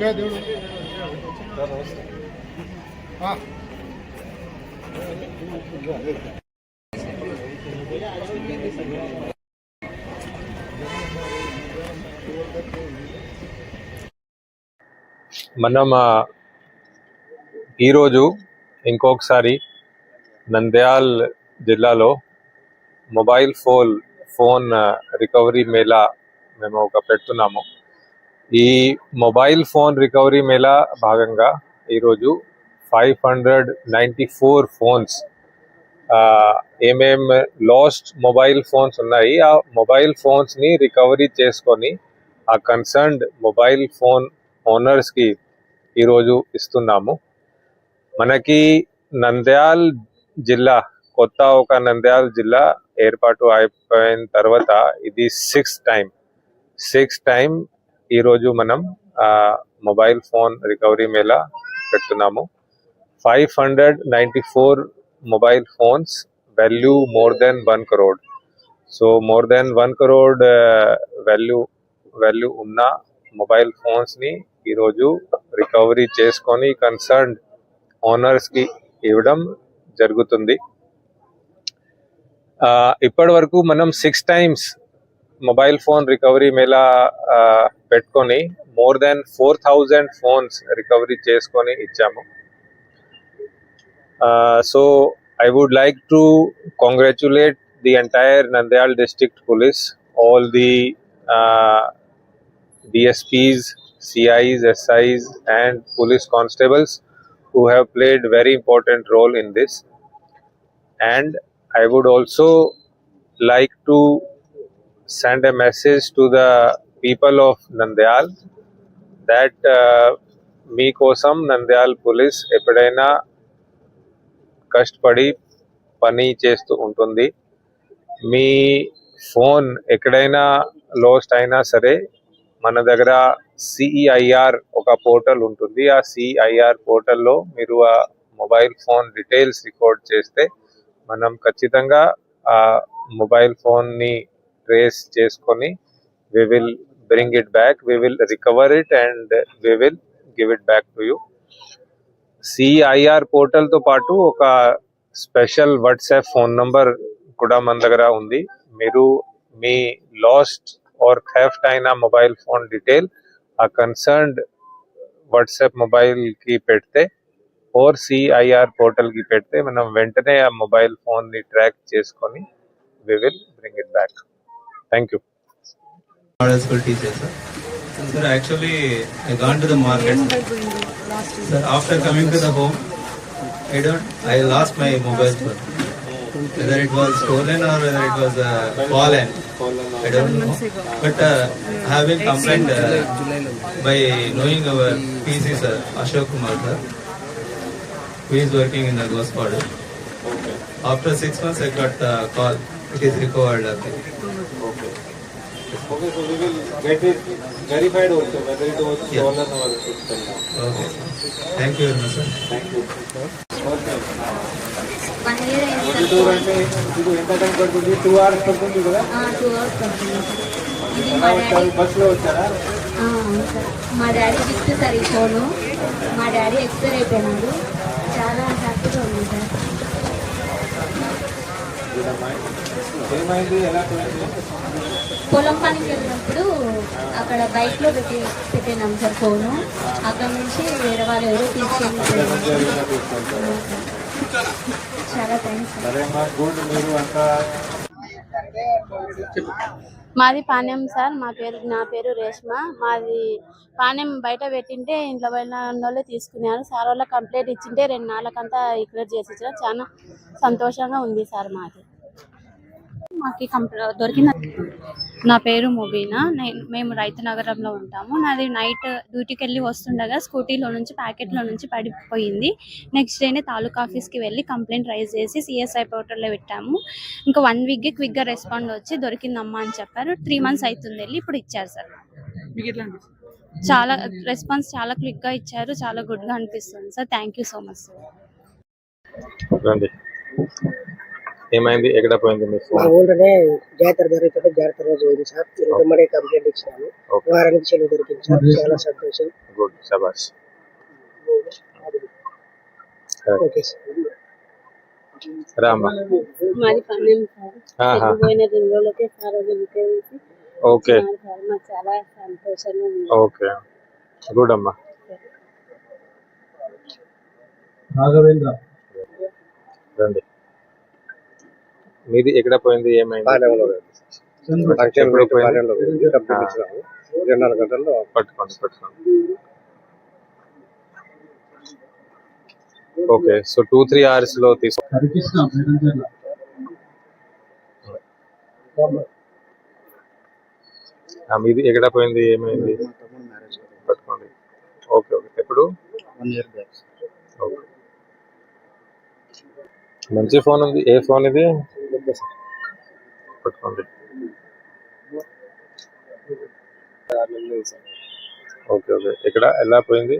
మనం ఈరోజు ఇంకొకసారి నంద్యాల్ జిల్లాలో మొబైల్ ఫోన్ రికవరీ మేళా మేము పెడుతున్నాము. ఈ మొబైల్ ఫోన్ రికవరీ మేళా భాగంగా ఈరోజు 594 ఫోన్స్ ఏమేం లాస్ట్ మొబైల్ ఫోన్స్ ఉన్నాయి ఆ మొబైల్ ఫోన్స్ని రికవరీ చేసుకొని ఆ కన్సర్న్డ్ మొబైల్ ఫోన్ ఓనర్స్కి ఈరోజు ఇస్తున్నాము. మనకి నంద్యాల్ జిల్లా ఒక నంద్యాల్ జిల్లా ఏర్పాటు అయిపోయిన తర్వాత ఇది సిక్స్ టైం ఈరోజు మనం మొబైల్ ఫోన్ రికవరీ మేళా పెడుతున్నాము. 594 mobile phones value more than 1 crore. So more than 1 crore value ఉన్న మొబైల్ ఫోన్స్ని ఈరోజు రికవరీ చేసుకొని కన్సర్న్డ్ ఓనర్స్కి ఇవ్వడం జరుగుతుంది. ఇప్పటి వరకు మనం 6 times mobile phone recovery Mela పెట్టుకొని మోర్ దెన్ 4,000 ఫోన్స్ రికవరీ చేసుకొని ఇచ్చాము. So I would like to congratulate the entire Nandyal District Police, all the DSPs, CIs, SIs and police constables who have played very important role in this. And I would also like to send a message to the people of Nandyal that మీ కోసం Nandyal police ఎప్పుడైనా కష్టపడి పని చేస్తూ ఉంటుంది. మీ phone ఎక్కడైనా last అయినా సరే మన దగ్గర CEIR ఒక పోర్టల్ ఉంటుంది. ఆ CEIR పోర్టల్లో మీరు ఆ మొబైల్ ఫోన్ డీటెయిల్స్ రికార్డ్ చేస్తే మనం ఖచ్చితంగా ఆ మొబైల్ ఫోన్ని ట్రేస్ చేసుకొని we will bring it back, we will recover it and we will give it back to you. CEIR portal తో పాటు ఒక స్పెషల్ వాట్సాప్ ఫోన్ నంబర్ కూడా మన దగ్గర ఉంది. మీరు మీ లాస్ట్ ఆర్ థెఫ్ట్ అయిన మొబైల్ ఫోన్ డీటెయిల్ ఆ కన్సర్న్డ్ వాట్సాప్ మొబైల్ కి పెడితే और CEIR పోర్టల్ కి పెడితే మనం వెంటనే ఆ మొబైల్ ఫోన్ ని ట్రాక్ చేసుకొని we will bring it back. Thank you. School teacher, sir. Sir, actually, I gone to the market. Sir, after coming to the home, I lost my mobile phone. Whether it was stolen or whether it was fallen, I don't know. But having complained by knowing our PC sir, Ashok Kumar sir, who is working in the Goswad. After 6 months, I got a call. It is recovered. Okay, so we will get it verified also whether it was stolen or stolen. Okay. Thank you very much, sir. Thank you. Okay. 1 year అంటే ఇది ఎంత time పడుతుంది? 2 hours పడుతుంది కదా? 2 hours పడుతుంది. బస్సులో వచ్చారా? మా డాడీ గిఫ్ట్ సార్ ఈ ఫోను. మా డాడీ ఎక్స్పైర్ అయిపోయినాడు. చాలా హ్యాపీగా ఉంది సార్. ఏమైంది? ఎలా పొలం పనికి వెళ్ళినప్పుడు అక్కడ బైక్లో పెట్టినాం సార్ ఫోను. అక్కడ నుంచి వేరే వాళ్ళు ఎవరో తీసుకెళ్ళి చాలా థ్యాంక్స్. మాది పాణ్యం సార్. నా పేరు రేష్మ. మాది పాణ్యం బయట పెట్టింటే ఇంట్లో వాళ్ళే తీసుకున్నారు. సార్ వాళ్ళ కంప్లైంట్ ఇచ్చింటే 2 నెలలకంతా ఇక్కడ చేసి చాలా సంతోషంగా ఉంది సార్. మాకు దొరికిన నా పేరు ముబీనా. మేము రైతు నగరంలో ఉంటాము. నాది నైట్ డ్యూటీకి వెళ్ళి వస్తుండగా స్కూటీలో నుంచి ప్యాకెట్లో నుంచి పడిపోయింది. నెక్స్ట్ డేనే తాలూకా ఆఫీస్కి వెళ్ళి కంప్లైంట్ రైజ్ చేసి CSI పోర్టల్లో పెట్టాము. ఇంకా 1 వీక్కి క్విక్గా రెస్పాండ్ వచ్చి దొరికిందమ్మా అని చెప్పారు. 3 months అవుతుంది వెళ్ళి ఇప్పుడు ఇచ్చారు సార్. చాలా రెస్పాన్స్ చాలా క్విక్గా ఇచ్చారు. చాలా గుడ్గా అనిపిస్తుంది sir. Thank you so much sir. ఏమైంది? ఎక్కడ పోయింది మీ మా ఫోన్? ఊళ్ళోనే జాతర జరుగుతుంటే జాతర రోజు పోయింది సార్. వెంటనే కంప్లైంట్ ఇచ్చినాను. ఓకే. వారానికి సెలవు దొరికింది సార్. చాలా సంతోషం. గుడ్, శబాష్. Okay sir. రామ్మా. మాది పన్నెం సార్. ఆహా. పోయిన 2 రోజులకే సార్ చేసి ఓకే సార్ మాకు చాలా సంతోషంగా ఉంది. ఓకే, గుడ్ అమ్మా. రండి. మీది ఎక్కడ పోయింది? ఏమైంది? ఎప్పుడు పోయింది? పట్టుకోండి పట్టుకోండి. ఓకే, సో 2-3 hours లో తీసుకో. మీది ఎక్కడ పోయింది? ఏమైంది? పట్టుకోండి. ఓకే ఓకే, ఎప్పుడు? 1 year back. ఓకే. మంచి ఫోన్ ఉంది. ఏ ఫోన్ ఇది? పట్టుకోండి. ఓకే ఓకే, ఎక్కడ ఎలా పోయింది?